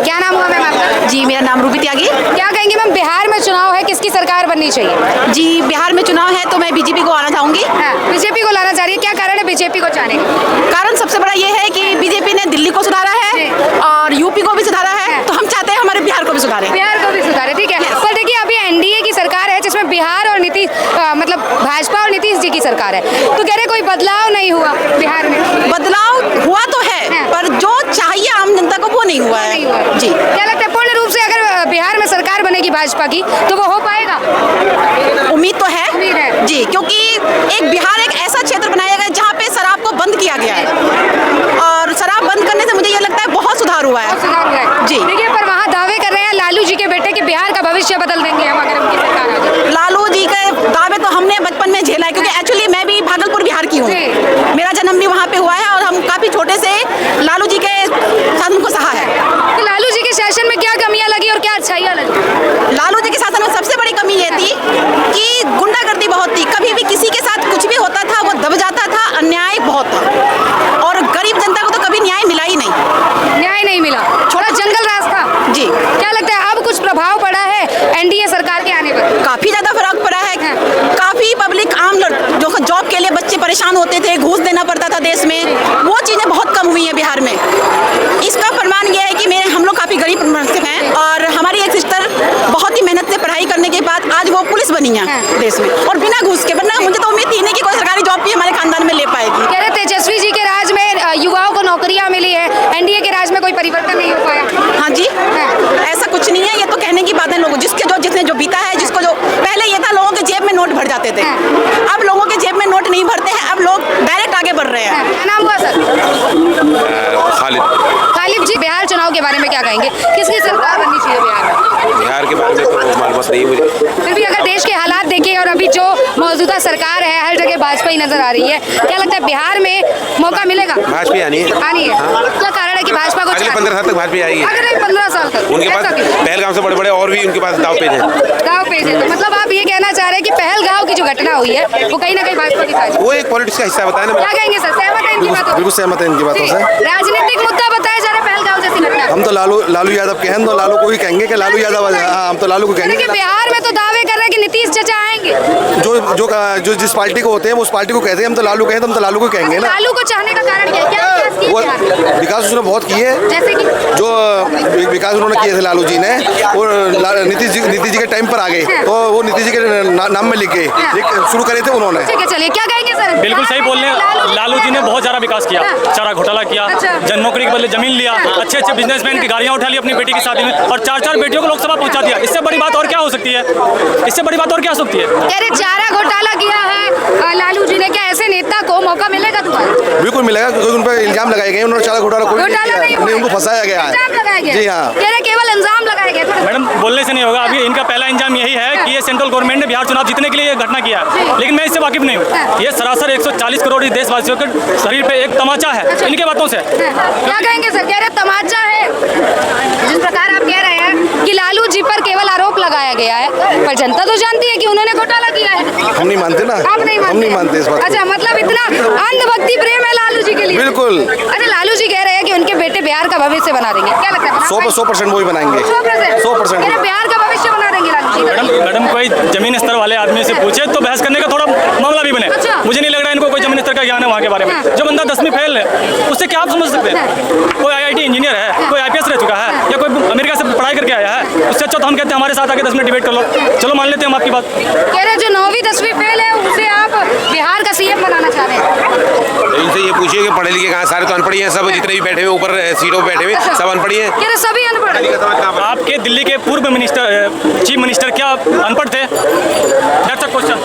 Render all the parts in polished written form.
क्या नाम हुआ मैम आपका? जी, मेरा नाम रूबी त्यागी। क्या कहेंगे मैम, बिहार में चुनाव है, किसकी सरकार बननी चाहिए? जी, बिहार में चुनाव है तो मैं बीजेपी को आना चाहूँगी। हाँ, बीजेपी को लाना चाह रही है, क्या कारण है बीजेपी को चाहने का? कारण सबसे बड़ा ये है कि बीजेपी ने दिल्ली को सुधारा है और यूपी को भी सुधारा है, तो हम चाहते हैं हमारे बिहार को भी सुधारे। बिहार को भी सुधारे, ठीक है। पर देखिए अभी एनडीए की सरकार है जिसमें बिहार और नीतीश मतलब भाजपा और नीतीश जी की सरकार है, तो कह रहे कोई बदलाव नहीं हुआ बिहार में। बदलाव हुआ तो है, पर जो चाहिए आम जनता को वो नहीं हुआ है। जी, क्या लगता है पूर्ण रूप से अगर बिहार में सरकार बनेगी भाजपा की तो वो हो पाएगा? उम्मीद तो है। उम्मीद है। जी, क्योंकि एक बिहार एक ऐसा क्षेत्र बनाया गया है जहाँ पे शराब को बंद किया गया है और शराब बंद करने से मुझे ये लगता है बहुत सुधार हुआ है। सुधार हुआ है। जी, देखिए पर वहाँ दावे कर रहे हैं लालू जी के बेटे कि बिहार का भविष्य बदल देंगे हम अगर उनकी सरकार आ जाए। लालू जी के दावे तो हमने बचपन में झेला है, क्योंकि एक्चुअली मैं भी भागलपुर बिहार की हूँ। जी। मेरा जन्म भी वहाँ पे हुआ है और हम काफी छोटे से लालू जी के शासन को सहा है। तो लालू जी के शासन में क्या कमियां लगी और क्या अच्छाइयां लगी? लालू जी के शासन में सबसे बड़ी कमी ये थी कि गुंडागर्दी बहुत थी। कभी भी किसी के साथ कुछ भी होता था वो दब जाता था, अन्याय बहुत था और गरीब जनता को तो कभी न्याय मिला ही नहीं। न्याय नहीं मिला, थोड़ा जंगल राज था। जी, क्या लगता है अब कुछ प्रभाव पड़ा है एनडीए सरकार के आने पर? काफी ज्यादा फर्क पड़ा है। काफी पब्लिक जो जॉब के लिए बच्चे परेशान होते थे, घूस देना पड़ता था देश में, वो चीजें बहुत कम हुई हैं बिहार में। इसका प्रमाण ये है कि हम लोग काफी गरीब से हैं और हमारी एक सिस्टर बहुत ही मेहनत से पढ़ाई करने के बाद आज वो पुलिस बनी है देश में और बिना घूस के। वरना मुझे तो उम्मीद थी नहीं कि कोई सरकारी जॉब भी हमारे खानदान में ले पाएगी। कह रहे तेजस्वी जी के राज में युवाओं को नौकरियां मिली है, एनडीए के राज में कोई परिवर्तन नहीं हो पाया। हाँ जी, ऐसा कुछ नहीं है, ये तो कहने की बात है। लोगों जिसने जो बीता है, जिसको जो पहले ये था लोगों के जेब में नोट भर जाते थे, अब लोगों के जेब में नोट नहीं भरते हैं, अब लोग डायरेक्ट आगे बढ़ रहे हैं। क्या नाम हुआ सर? खालिद। खालिद जी, बिहार चुनाव के बारे में क्या कहेंगे, किसकी सरकार बननी चाहिए बिहार में? बिहार के बारे में तो मालूम नहीं मुझे। फिर भी अगर देश के हालात देखें और अभी जो मौजूदा सरकार है हर जगह भाजपा ही नजर आ रही है, क्या लगता है बिहार में मौका मिलेगा? भाजपा आनी है। आनी है। क्या कारण है कि भाजपा को अगले 15 साल तक भाजपा आएगी। अगले 15 साल तक उनके पास पहलगाम से बड़े बड़े और भी उनके पास दाव पेज है। गाँव पेज है, तो मतलब आप ये कहना चाह रहे हैं कि पहलगांव की जो घटना हुई है वो कहीं ना कहीं भाजपा की साजिश? वो एक पॉलिटिक्स का हिस्सा बताया ना। क्या कहेंगे सर, सहमत है इनकी बातों? बिल्कुल सहमत है इनकी बातों से। राजनीतिक मुद्दा बताया जा रहा है पहलगांव जैसी घटना। हम तो लालू यादव के हैं, तो लालू को ही कहेंगे कि लालू यादव। हाँ, हम तो लालू को कहेंगे। देखिए बिहार में तो दावे कर रहे हैं कि नीतीश चाचा आएंगे। जो जिस पार्टी को होते हैं उस पार्टी को कहते हैं, हम तो लालू कहें तो हम तो लालू को कहेंगे ना। लालू को चाहने का कारण क्या है? क्या विकास किए वो बिहार में? विकास उसने बहुत किए, जैसे कि जो विकास उन्होंने किए थे लालू जी ने, वो नीतीश जी के टाइम पर आ गए, तो वो नीतीश जी के नाम में लिख गए, शुरू करे थे उन्होंने। ठीक है, चलिए क्या कहेंगे सर? बिल्कुल सही बोल रहे हैं। लालू जी ने बहुत सारा विकास किया, चारा घोटाला किया, जन नौकरी के बदले जमीन लिया, अच्छे अच्छे बिजनेसमैन की गाड़ियां उठा ली अपनी बेटी की शादी में और 4-4 बेटियों को लोकसभा पहुंचा दिया। इससे बड़ी बात और क्या हो सकती है? इससे बड़ी बात और क्या हो सकती है? कह रहे चारा घोटाला किया है लालू जी ने, क्या ऐसे नेता को मौका मिलेगा दोबारा? बिल्कुल मिलेगा, क्योंकि उन पर इल्जाम लगाए गए, उन्होंने चारा घोटाला कोई घोटाला नहीं नहीं, उनको फंसाया गया है। इल्जाम लगाया गया? जी हाँ, कह रहे केवल इल्जाम लगाया गया। थोड़ा मैडम बोलने से नहीं होगा। अभी इनका पहला इंजाम यही है कि ये सेंट्रल गवर्नमेंट ने बिहार चुनाव जीतने के लिए ये घटना किया है, लेकिन मैं इससे वाकिफ नहीं हूँ। ये सरासर 140 करोड़ देशवासियों के शरीर पे एक तमाचा है इनके बातों से। क्या कहेंगे सर? कह रहे तमाचा है, जिस प्रकार आप कह रहे हैं कि लालू जी पर केवल आरोप लगाया गया है, पर जनता तो जानती है कि उन्होंने घोटाला किया है। हम नहीं मानते ना। आप नहीं मानते? हम नहीं मानते इस बात को। अच्छा, मतलब इतना अंधभक्ति प्रेम है लालू जी के लिए? बिल्कुल। अच्छा, लालू जी कह रहे हैं कि उनके बेटे बिहार का भविष्य बना देंगे, क्या लगता है? 100% वो ही बनाएंगे। 100% कह रहे बिहार का भविष्य बना देंगे लालू जी। मैडम कोई जमीन स्तर वाले आदमी से पूछे तो बहस करने का थोड़ा मामला भी बने। अच्छा। मुझे नहीं लग रहा है इनको कोई जमीन स्तर का ज्ञान है वहाँ के बारे में। जो बंदा 10वीं फेल है उससे क्या आप समझ सकते हैं? कोई IIT इंजीनियर है, कोई IPS रह चुका है या कोई अमेरिका से पढ़ाई करके आया है, उससे अच्छा तो हम कहते हैं हमारे साथ आके 10 मिनट डिबेट कर लो। चलो मान लेते हैं हम आपकी बात। कह रहे जो 9वीं 10वीं फेल है उसे आप बिहार का CM बनाना चाह रहे हैं? इनसे ये पूछिए कि पढ़े लिखे कहाँ, सारे तो अनपढ़ ही हैं। सब जितने भी बैठे हुए ऊपर सीटों पर बैठे हुए सब अनपढ़ ही हैं। कह रहे सभी अनपढ़। आपके दिल्ली के पूर्व चीफ मिनिस्टर क्या अनपढ़ थे? That's a question.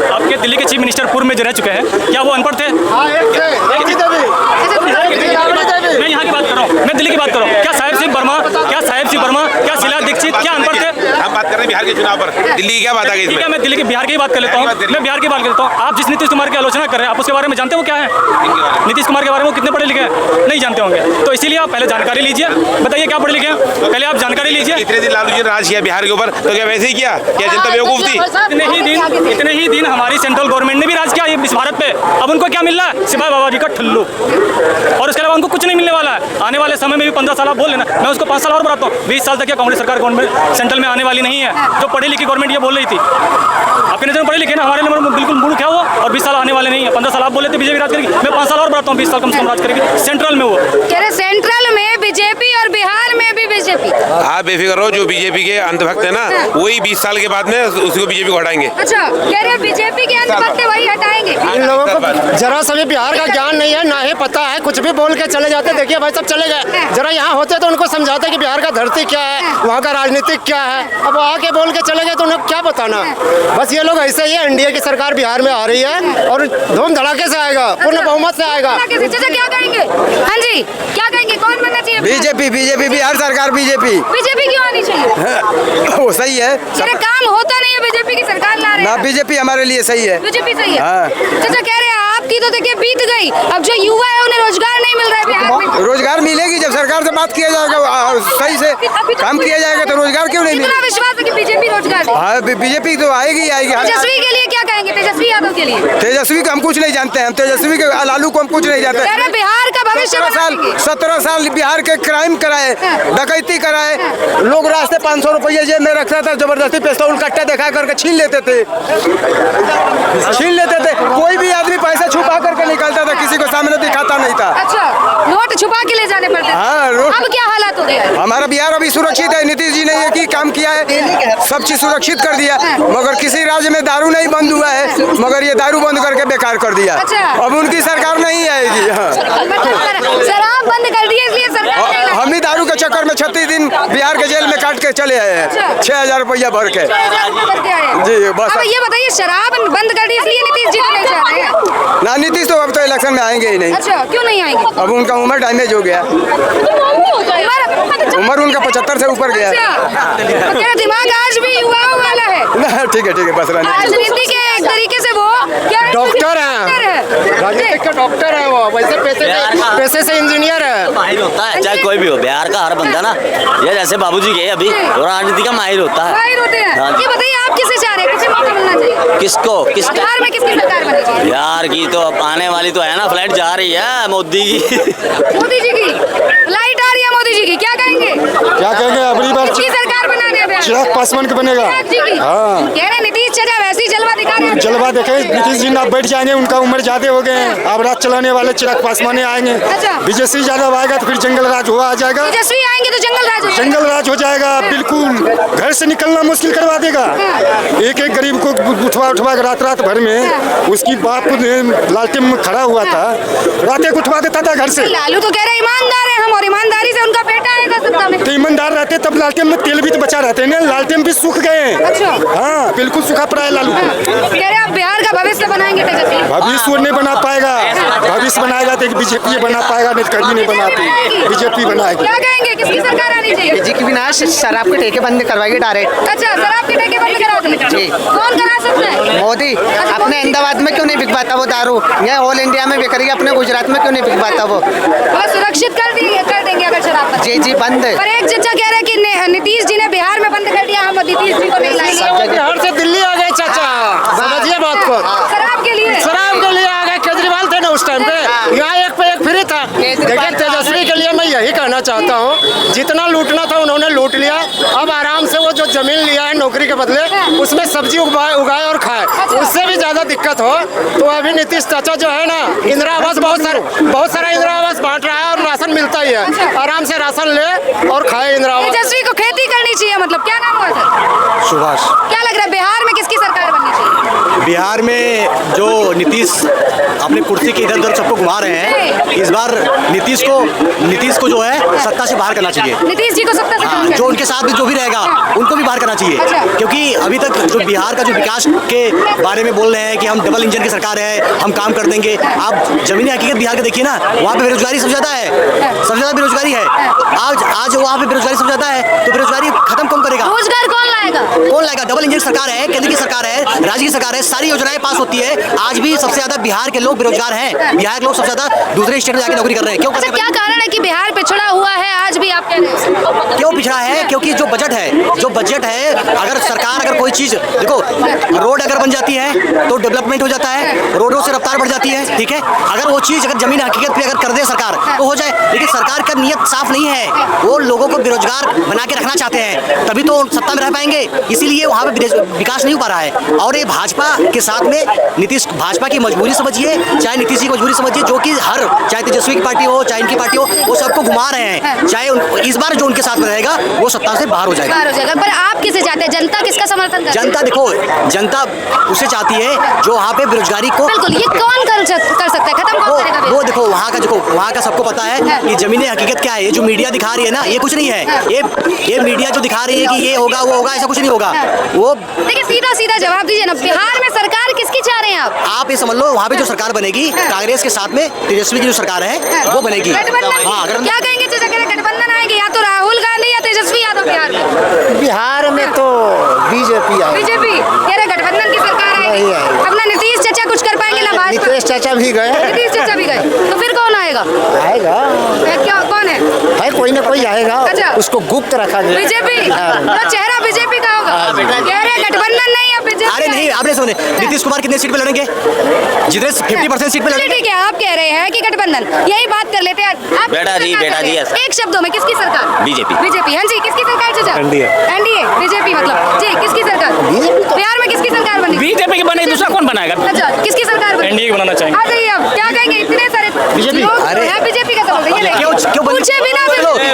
आपके दिल्ली के चीफ मिनिस्टर पूर्व में जो रह चुके हैं क्या वो अनपढ़ थे? मैं यहाँ की बात कर रहा हूँ, मैं दिल्ली की बात कर रहा हूँ। क्या साहेब सिंह वर्मा, क्या शीला दीक्षित क्या अनपढ़ थे? हम बात कर रहे बिहार के चुनाव पर दिल्ली की क्या बात आ गई ठीक है, इसमें? मैं दिल्ली की बिहार की ही बात कर लेता हूँ। मैं बिहार की बात कर लेता हूँ। आप जिस नीतीश कुमार की आलोचना कर रहे हैं, आप उसके बारे में जानते हो क्या है? नीतीश कुमार के बारे में वो कितने पढ़े लिखे हैं? नहीं जानते होंगे। तो इसीलिए आप पहले जानकारी लीजिए। बताइए क्या पढ़े लिखे हैं, पहले आप जानकारी लीजिए। इतने दिन लालू जी ने राज किया बिहार के ऊपर, तो क्या वैसे ही किया? क्या जनता बेवकूफ थी? इतने ही दिन हमारी सेंट्रल गवर्नमेंट ने भी राज किया इस भारत पे। अब उनको क्या मिल रहा है? सिवाय बाबा जी का ठुल्लू, और उसके अलावा उनको कुछ नहीं मिलने वाला है। आने वाले समय में भी 15 साल आप बोल लेना, मैं उसको 5 साल और बढ़ाता हूँ। 20 साल तक क्या कांग्रेस सरकार गवर्नमेंट सेंट्रल में आने वाली नहीं है? जो पढ़ी लिखी गवर्नमेंट ये बोल रही थी। आपके नजर में पढ़े लिखे ना, हमारे नंबर में बिल्कुल मूर्ख है वो। और 20 साल आने वाले नहीं है। 15 साल आप बोले थे बीजेपी राज करेगी, मैं 5 साल और बढ़ाता हूँ। 20 साल कम से कम राज करेगी सेंट्रल में। वो कह रहे सेंट्रल में बीजेपी और बिहार में भी बीजेपी। आप बेफिक्र रहो, जो बीजेपी के अंधभक्त है ना, वही 20 साल के बाद में उसको बीजेपी को हटाएंगे। अच्छा, कह रहे बीजेपी के अंधभक्त वही हटाएंगे। इन लोगों को जरा सा भी बिहार का ज्ञान नहीं है, ना ही पता है, कुछ भी बोल के चले जाते। देखिए भाई, सब चले गए। जरा यहाँ होते तो उनको समझाते कि बिहार का धरती क्या है, वहाँ का राजनीतिक क्या है। अब आके बोल के चले गए तो उन्हें क्या बताना। बस ये लोग ऐसे ही है। एनडीए की सरकार बिहार में आ रही है और धूम धड़ाके से आएगा, पूर्ण बहुमत से आएगा। चाचा क्या कहेंगे? हाँ जी, क्या कहेंगे? कौन बनना चाहिए? बीजेपी बिहार सरकार बीजेपी बीजेपी क्यों आनी चाहिए? वो सही है। मेरा काम होता नहीं है, बीजेपी की सरकार ला रहे ना हैं। बीजेपी हमारे लिए सही है। बीजेपी सही है। हाँ। चाचा कह रहे हैं आपकी तो देखिए बीत गई, अब जो युवा है उन्हें रोजगार नहीं मिल रहा है बिहार में। रोजगार मिलेगी जब सरकार से बात किया जाएगा और सही से काम किया जाएगा तो रोजगार क्यों नहीं इतना मिलेगा? विश्वास है कि बीजेपी रोजगार देगी। हाँ, बीजेपी तो आएगी आएगी। तेजस्वी के लिए क्या कहेंगे? तेजस्वी यादव के लिए तेजस्वी को हम कुछ नहीं जानते हैं। तेजस्वी के लालू को हम कुछ नहीं जानते। कह रहे बिहार का भविष्य 17 साल बिहार के क्राइम कराए, डकैती कराए। लोग रास्ते 500 रुपये जेब में रखता था, जबरदस्ती पिस्तौल कट्टा दिखा करके छीन लेते थे। कोई भी आदमी पैसा छुपा करके निकलता था, किसी को सामने दिखाता नहीं था। अच्छा, नोट छुपा के ले जाने पड़ते थे। हाँ, अब क्या हालात हो गया है? हमारा बिहार अभी सुरक्षित है। नीतीश जी ने ये की काम किया है, सब चीज सुरक्षित कर दिया। मगर किसी राज्य में दारू नहीं बंद हुआ है, मगर ये दारू बंद करके बेकार कर दिया। अच्छा। अब उनकी सरकार नहीं आएगी। हाँ, शराब बंद कर दी है, इसलिए सरकार नहीं लाई। हम ही दारू के चक्कर में 36 दिन बिहार के जेल में काट के चले आए हैं। अच्छा। 6,000 रुपया भर के। 6,000 करके आए हैं। जी, बस। अब ये बताइए, शराब बंद कर दी इसलिए नीतीश जी नहीं चाह रहे हैं? ना, नीतीश तो अब तो इलेक्शन में आएंगे ही नहीं। अच्छा, क्यों नहीं आएंगे? अब उनका उम्र डैमेज हो गया। उम्र उनका 75 से ऊपर गया। अच्छा, तेरा दिमाग आज भी युवाओं वाला है। ठीक है बस रहने दीजिए। राजनीति के एक तरीके से वो क्या है? डॉक्टर हैं, राजनीतिक के डॉक्टर हैं वो। वैसे पैसे से इंजीनियर है। माहिर होता है, चाहे कोई भी हो। बिहार का हर बंदा ना, ये जैसे बाबूजी के अभी राजनीति का माहिर होता है। माहिर होते हैं। हाँ। ये बताइए आप किसे चाह रहे हैं? किसे मौका मिलना चाहिए? किसको बिहार में किसकी सरकार बननी चाहिए? बिहार की तो अब आने वाली तो है ना, फ्लाइट जा रही है मोदी की। मोदी जी की फ्लाइट आ रही है। मोदी जी की क्या कहेंगे? क्या कहेंगे? अगली बार किसकी सरकार बना रहे हैं बिहार? चिराग पासवान का बनेगा। चिराग जी की? हाँ। कह रहे नीतीश चाचा वैसे ही जलवा दिखा रहे हैं। जलवा देखे नीतीश जी ना बैठ जाएंगे, उनका उम्र ज्यादा हो गए हैं। अब राज चलाने वाले चिराग पासवान आएंगे। अच्छा। बीजेपी यादव आएगा तो फिर जंगल राज हुआ आ जाएगा। तेजस्वी आएंगे तो जंगल राज हो जाएगा। जंगल राज हो जाएगा बिल्कुल। घर से निकलना मुश्किल करवा देगा। एक गरीब को उठवा के रात भर में उसकी बाप लालटेन में खड़ा हुआ था, रातें उठवा देता था घर से। लालू तो कह रहे ईमानदार है हम, और ईमानदारी से उनका बेटा आएगा सत्ता में। तो ईमानदार रहते तब लालटेन में तेल भी तो बचा रहते हैं। लालटेन भी सूख गए हैं। अच्छा। हाँ, बिल्कुल सूखा पड़ा है लालू। कह रहे आप बिहार का भविष्य बनाएंगे तेजस्वी? भविष्य वो नहीं बना पाएगा। भविष्य बनाएगा तो बीजेपी बना पाएगा, नहीं कभी नहीं बनाती। बीजेपी बनाएगी। क्या कहेंगे? किसकी सरकार आनी चाहिए? बीजेपी भी ना शराब के ठेके बंद करवाएगी डायरेक्ट। अच्छा, शराब के ठेके बंद करा देंगे। जी। कौन करा सकता है? मोदी अपने अहमदाबाद में क्यों नहीं बिक पाता वो दारू? यह ऑल इंडिया में बिक रही है, अपने गुजरात में क्यों नहीं बिक पाता वो? बस सुरक्षित कर देंगे अगर शराब बंद। जी बंद। पर एक चचा कह रहे हैं कि नीतीश जी ने बिहार में बंद कर दिया, हम नीतीश जी को नहीं लाएंगे। बिहार से दिल्ली आ गए चाचा, समझिए बात को। शराब के लिए आ गए। केजरीवाल थे ना उस टाइम पे, यहाँ एक पे एक फ्री था। देखिए तेजस्वी के लिए मैं यही कहना चाहता हूँ, जितना लूटना था उन्होंने लूट लिया। अब आराम से वो जो जमीन लिया है नौकरी के बदले, उसमें सब्जी उगाए और खाए। उससे भी ज्यादा दिक्कत हो तो अभी नीतीश चाचा जो है ना, इंदिरा आवास बहुत सारा इंदिरा आवास बांट रहा है और राशन मिलता ही है। आराम से राशन ले और खाए इंदिरा आवास। तेजस्वी को खेती करनी चाहिए, मतलब क्या नाम हुआ सर? सुभाष। क्या लग रहा है बिहार में किसकी सरकार बननी चाहिए? बिहार में जो नीतीश अपने कुर्सी के इधर उधर सबको घुमा रहे हैं, इस बार नीतीश को जो है सत्ता से बाहर करना चाहिए। नीतीश जी को सत्ता से हाँ, जो उनके साथ भी जो भी रहेगा उनको भी बाहर करना चाहिए। अच्छा। क्योंकि अभी तक जो बिहार का जो विकास के बारे में बोल रहे हैं कि हम डबल इंजन की सरकार है, हम काम कर देंगे। आप जमीनी हकीकत बिहार का देखिए ना, वहाँ पे बेरोजगारी सबसे ज्यादा है, सबसे ज्यादा बेरोजगारी है। आज वहाँ पे बेरोजगारी सबसे ज्यादा है, तो बेरोजगारी खत्म कौन करेगा? रोजगार कौन लाएगा? लाएगा? कौन लाएगा? डबल इंजन सरकार है, केंद्र की सरकार है, राज्य की सरकार है, सारी योजनाएं पास होती है। आज भी सबसे ज्यादा बिहार के लोग बेरोजगार हैं। बिहार के लोग सबसे ज्यादा दूसरे स्टेट में जाके नौकरी कर रहे हैं। क्यों कर अच्छा, रहे हैं? क्या कारण है कि बिहार पिछड़ा हुआ है आज भी, आप कह रहे हैं? क्यों पिछड़ा है? क्योंकि जो बजट है, अगर सरकार अगर कोई चीज देखो, रोड अगर बन जाती है तो डेवलपमेंट हो जाता है, रोडों से रफ्तार बढ़ जाती है, ठीक है। अगर वो चीज अगर जमीन हकीकत पे अगर कर दे सरकार तो हो जाए, लेकिन सरकार का नियत साफ नहीं है। वो लोगों को बेरोजगार बना के रखना चाहते हैं, तभी तो सत्ता में रह पाएंगे। इसीलिए वहाँ पे विकास नहीं हो पा रहा है। और ये भाजपा के साथ में भाजपा की मजबूरी समझिए, चाहे नीतीश की मजबूरी समझिए, जो कि चाहे तेजस्वी की पार्टी हो, चाहे इनकी पार्टी हो, वो सबको घुमा रहे हैं। चाहे इस बार जो उनके साथ में रहेगा वो सत्ता से बाहर हो जाएगा। पर आप किसे चाहते हैं? जनता किसका समर्थन करती है? जनता देखो, जनता उसे चाहती है जो वहाँ पे बेरोजगारी को, बिल्कुल, ये कौन कर सकता है, खत्म कौन करेगा? वो देखो वहाँ का सबको पता है कि जमीनी हकीकत क्या है। ये जो मीडिया दिखा रही है ना, ये कुछ नहीं है। ये मीडिया जो दिखा रही है कि ये होगा वो होगा, ऐसा कुछ नहीं होगा। वो देखिए, सीधा जवाब दीजिए ना, बिहार में सरकार किसकी चाह रहे हैं आप ये समझ लो, वहाँ पे जो सरकार बनेगी कांग्रेस के साथ में तेजस्वी की जो सरकार है वो बनेगी। हाँ, क्या कहेंगे चाचा, गठबंधन आएगी या तो राहुल गांधी या तेजस्वी यादव बिहार में? बिहार में तो बीजेपी आएगी। बीजेपी कह रहे गठबंधन की सरकार आएगी। अपना नीतीश चाचा कुछ कर पाएंगे ना? नीतीश चाचा भी गए, नीतीश चाचा भी गए, तो फिर कौन आएगा? क्या कौन है? कोई ना कोई आएगा। अच्छा। उसको गुप्त रखा गया। बीजेपी तो चेहरा बीजेपी का होगा। कह रहे गठबंधन नहीं है बीजेपी। अरे नहीं, आपने सुने नीतीश कुमार कितने सीट पे लड़ेंगे? जितने 50% सीट पे लड़ेंगे। ठीक है, आप कह रहे हैं कि गठबंधन, यही बात कर लेते हैं। आप बेटा जी एक शब्दों में किसकी सरकार? बीजेपी। बीजेपी, हाँ जी, किसकी सरकार चाचा? एनडीए। बीजेपी मतलब जी, किसकी सरकार? बिहार में किसकी सरकार बनेगी? बीजेपी की बनेगी, दूसरा कौन बनाएगा? अच्छा, किसकी सरकार बनेगी? एनडीए बनाना चाहेंगे। आ जाइए, आप क्या कहेंगे? इतने सारे लोग हैं बीजेपी का सवाल, क्यों पूछे बिना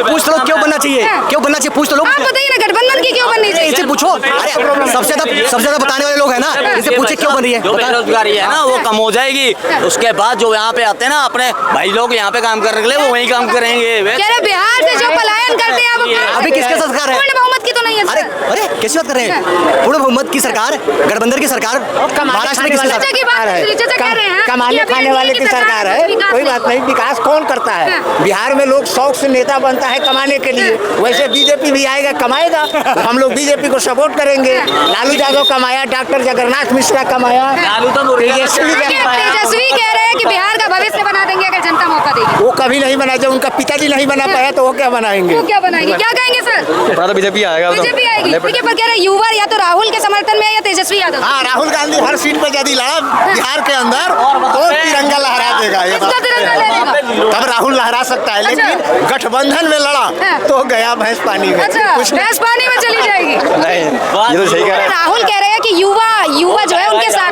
पूछ लो क्यों बनना चाहिए? क्यों बनना चाहिए? पूछ तो लो। आप बताइए ना, गठबंधन की क्यों बननी चाहिए? इसे पूछो। अरे सबसे ज्यादा बताने वाले लोग हैं ना, इसे पूछे क्यों बन रही है? जो बेरोजगारी है ना वो कम हो जाएगी। उसके बाद जो यहाँ पे आते हैं ना अपने भाई लोग यहाँ पे काम करने के लिए, वो वहीं काम करेंगे। बिहार से जो पलायन करते हैं अभी किसकी सरकार है? पूर्ण बहुमत की तो नहीं है। अरे कैसी बात कर रहे हैं? पूर्ण बहुमत की सरकार, गठबंधन की सरकार महाराष्ट्र में किसकी सरकार है? कमाने खाने वाले की सरकार है। कोई बात नहीं, विकास कौन करता है? बिहार में लोग शौक से नेता बनता है कमाने के लिए, वैसे बीजेपी भी आएगा कमाएगा। हम लोग बीजेपी को सपोर्ट करेंगे। लालू यादव कमाया, डॉक्टर जगन्नाथ मिश्रा कमाया, तेजस्वी कह रहे हैं कि बिहार का भविष्य बना देंगे अगर जनता मौका देगी। वो कभी नहीं बना। जब उनका पिताजी नहीं बना पाया तो वो क्या बनाएंगे? वो क्या बनाएंगे? क्या कहेंगे सर? बीजेपी आएगा। बीजेपी आएगी, ठीक है। पर कह रहे युवा या तो राहुल के समर्थन में या तेजस्वी यादव। हाँ, राहुल गांधी हर सीट पे यदि लड़ा बिहार के अंदर तो तिरंगा लहरा देगा। ये बात तब राहुल लहरा सकता है, लेकिन गठबंधन में लड़ा तो गया भैंस पानी में। अच्छा, भैंस पानी में चली जाएगी। नहीं, ये तो सही कह रहे हैं। राहुल कह रहे हैं कि युवा जो है उनके साथ,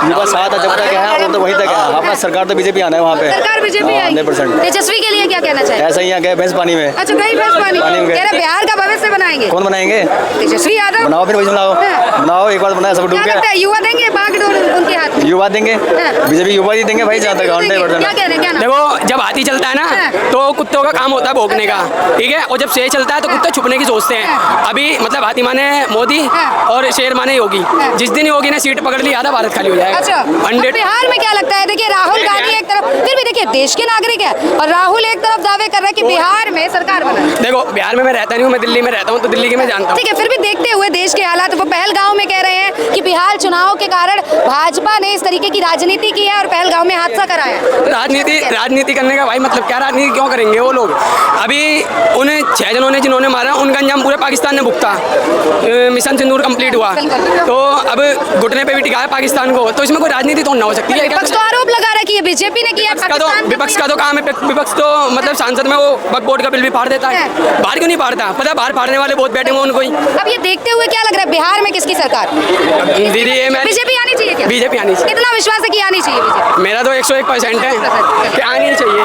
युवा साथ जब तक है वो तो वहीं तक है। अपना सरकार तो बीजेपी आना है वहाँ पे। सरकार बीजेपी आएगी। 100%। तेजस्वी के लिए क्या कहना चाहिए? ऐसा ही यहाँ गए भैंस पानी में। अच्छा, गई भैंस पानी में। कह रहे बिहार का भविष्य बनाएंगे। कौन बनाएंगे? तेजस्वी यादव। बनाओ फिर वही बनाओ एक बार बनाया सब डूब क्या लगता गया। है, युवा देंगे बागडोर उनके हाथ में? युवा देंगे, बीजेपी युवा ही देंगे भाई। जहाँ तक क्या कह रहे हैं? क्या नाम? देखो, जब हाथी चलता है ना तो कुत्तों का काम होता है भौंकने का, ठीक है। और जब शेर चलता है तो कुत्ते छुपने की सोचते हैं। अभी मतलब हाथी माने मोदी और शेर माने योगी। जिस दिन योगी ने सीट पकड़ ली, आधा भारत खाली हो जाएगा। अच्छा, और बिहार में क्या लगता है? देखिए, राहुल गांधी एक तरफ, फिर भी देखिए देश के नागरिक है, और राहुल एक तरफ दावे कर रहा है कि बिहार में सरकार बना। देखो, बिहार में मैं रहता नहीं हूँ, मैं दिल्ली में रहता हूँ, तो दिल्ली की मैं जानता हूँ। ठीक है, फिर भी देखते हुए देश के हालात, वो पहलगांव में कह रहे हैं कि बिहार चुनाव के कारण भाजपा ने इस तरीके की राजनीति की है और पहलगांव में हादसा कराया। राजनीति करने का भाई मतलब क्या? राजनीति क्यों करेंगे वो लोग? अभी उन्हें 6 जनों ने जिन्होंने मारा, उनका अंजाम पूरे पाकिस्तान ने भुगता। मिशन सिंदूर कंप्लीट हुआ तो अब घुटने पे भी टिका है पाकिस्तान को, तो इसमें कोई राजनीति तो ना हो सकती है। विपक्ष तो आरोप लगा रहा है कि ये बीजेपी ने किया। विपक्ष का तो काम है। विपक्ष तो मतलब सांसद में वो वक्फ बोर्ड का बिल भी फाड़ देता है। बाहर क्यों नहीं फाड़ता? पता, बाहर फाड़ने वाले बहुत बैठे हुए उनको ही। अब ये देखते हुए क्या लग रहा है, बिहार में किसकी सरकार? दीदी, ये बीजेपी आनी चाहिए क्या? बीजेपी आनी चाहिए। कितना विश्वास है कि आनी चाहिए बीजेपी? मेरा तो 101% है कि आनी चाहिए।